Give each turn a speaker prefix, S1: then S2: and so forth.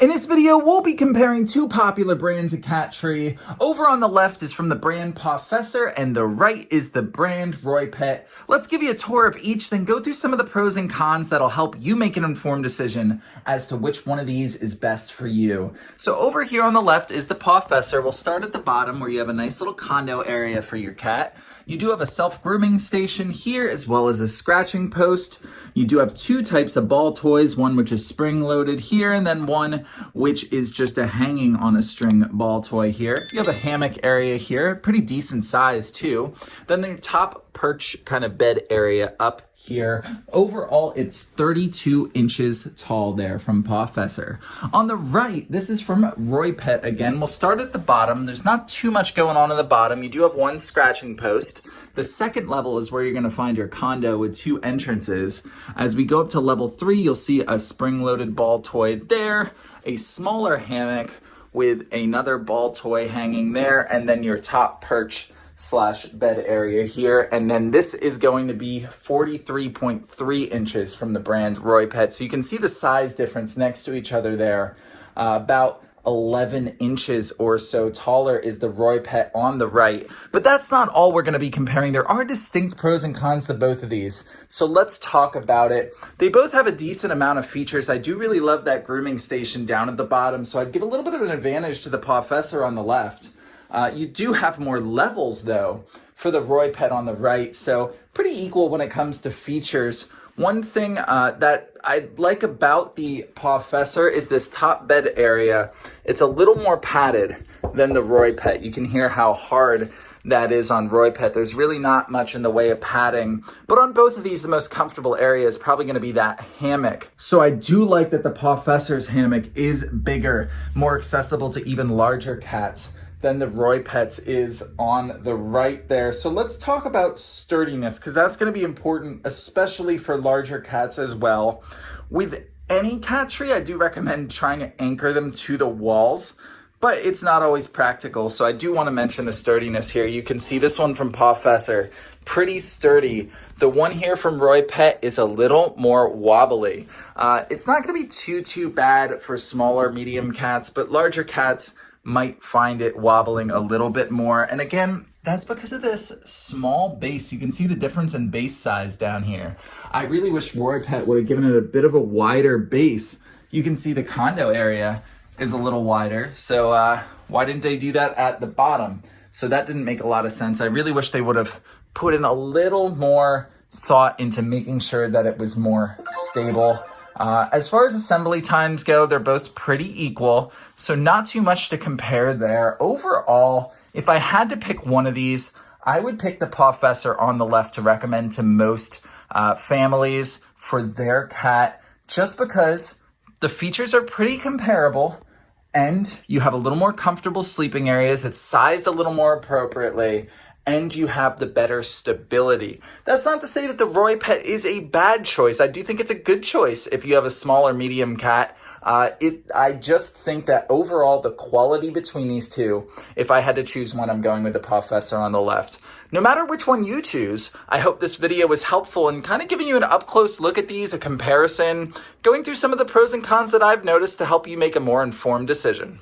S1: In this video, we'll be comparing two popular brands of cat tree. Over on the left is from the brand Pawfessor, and the right is the brand ROYPET. Let's give you a tour of each, then go through some of the pros and cons that'll help you make an informed decision as to which one of these is best for you. So over here on the left is the Pawfessor. We'll start at the bottom where you have a nice little condo area for your cat. You do have a self-grooming station here as well as a scratching post. You do have two types of ball toys, one which is spring-loaded here and then one which is just a hanging on a string ball toy here. You have a hammock area here, pretty decent size too. Then your top perch kind of bed area up here. Overall, it's 32 inches tall there from Pawfessor. On the right, this is from ROYPET again. We'll start at the bottom. There's not too much going on the bottom. You do have one scratching post. The second level is where you're going to find your condo with two entrances. As we go up to level 3, you'll see a spring-loaded ball toy there, a smaller hammock with another ball toy hanging there, and then your top perch / bed area here. And then this is going to be 43.3 inches from the brand ROYPET. So you can see the size difference next to each other there. About 11 inches or so taller is the ROYPET on the right. But that's not all we're going to be comparing. There are distinct pros and cons to both of these. So let's talk about it. They both have a decent amount of features. I do really love that grooming station down at the bottom. So I'd give a little bit of an advantage to the Pawfessor on the left. You do have more levels though for the ROYPET on the right, so pretty equal when it comes to features. One thing that I like about the Pawfessor is this top bed area. It's a little more padded than the ROYPET. You can hear how hard that is on ROYPET. There's really not much in the way of padding, but on both of these, the most comfortable area is probably going to be that hammock. So I do like that the Pawfessor's hammock is bigger, more accessible to even larger cats than the ROYPET's is on the right there. So let's talk about sturdiness, because that's going to be important, especially for larger cats as well. With any cat tree, I do recommend trying to anchor them to the walls, but it's not always practical. So I do want to mention the sturdiness here. You can see this one from Pawfessor, pretty sturdy. The one here from ROYPET is a little more wobbly. It's not going to be too bad for smaller, medium cats, but larger cats might find it wobbling a little bit more. And again, that's because of this small base. You can see the difference in base size down here. I really wish ROYPET would have given it a bit of a wider base. You can see the condo area is a little wider. So why didn't they do that at the bottom? So that didn't make a lot of sense. I really wish they would have put in a little more thought into making sure that it was more stable. As far as assembly times go, they're both pretty equal, so not too much to compare there. Overall, if I had to pick one of these, I would pick the Pawfessor on the left to recommend to most families for their cat, just because the features are pretty comparable and you have a little more comfortable sleeping areas. It's sized a little more appropriately, and you have the better stability. That's not to say that the ROYPET is a bad choice. I do think it's a good choice if you have a small or medium cat. I just think that overall, the quality between these two, if I had to choose one, I'm going with the Pawfessor on the left. No matter which one you choose, I hope this video was helpful in kind of giving you an up-close look at these, a comparison, going through some of the pros and cons that I've noticed to help you make a more informed decision.